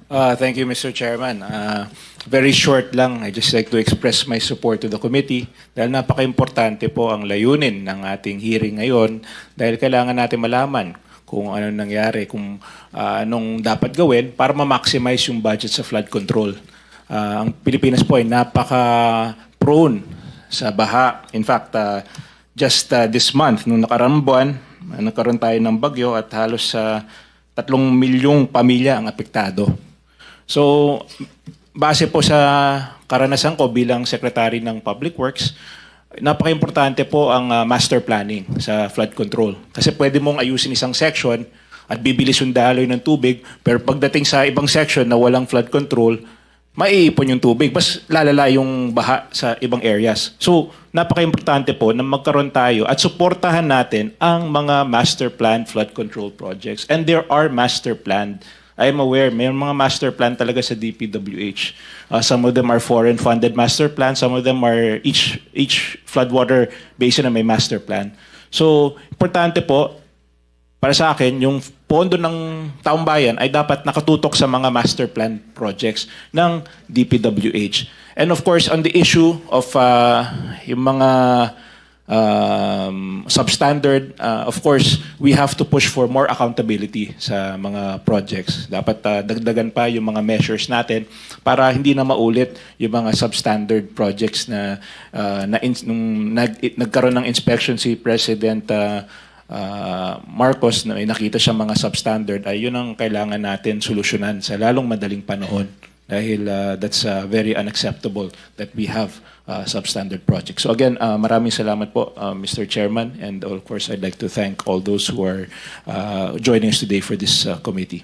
Thank you, Mr. Chairman. Very short lang, I just like to express my support to the committee dahil napaka-importante po ang layunin ng ating hearing ngayon dahil kailangan natin malaman kung ano nangyari, kung anong dapat gawin para ma-maximize yung budget sa flood control. Ang Pilipinas po ay napaka-prone sa baha. In fact, just this month, nung nakaraang buwan, nagkaroon tayo ng bagyo at halos 3 milyong pamilya ang apektado. So, base po sa karanasan ko bilang Secretary ng Public Works, napaka-importante po ang master planning sa flood control. Kasi pwede mong ayusin isang section at bibilis yung daloy ng tubig, pero pagdating sa ibang section na walang flood control, maiipon yung tubig, mas lalala yung baha sa ibang areas. So, napaka-importante po na magkaroon tayo at suportahan natin ang mga master plan flood control projects. And there are master plan. I am aware, may mga master plan talaga sa DPWH. Some of them are foreign-funded master plan. Some of them are each floodwater basin na may master plan. So, importante po, para sa akin, yung pondo ng taong bayan ay dapat nakatutok sa mga master plan projects ng DPWH. And of course, on the issue of yung mga substandard, of course, we have to push for more accountability sa mga projects. Dapat dagdagan pa yung mga measures natin para hindi na maulit yung mga substandard projects na, nung nagkaroon ng inspection si President Marcos na may nakita siya mga substandard, ay yun ang kailangan natin solusyonan sa lalong madaling panahon dahil that's very unacceptable that we have substandard projects. So again, maraming salamat po, Mr. Chairman, and of course I'd like to thank all those who are joining us today for this committee.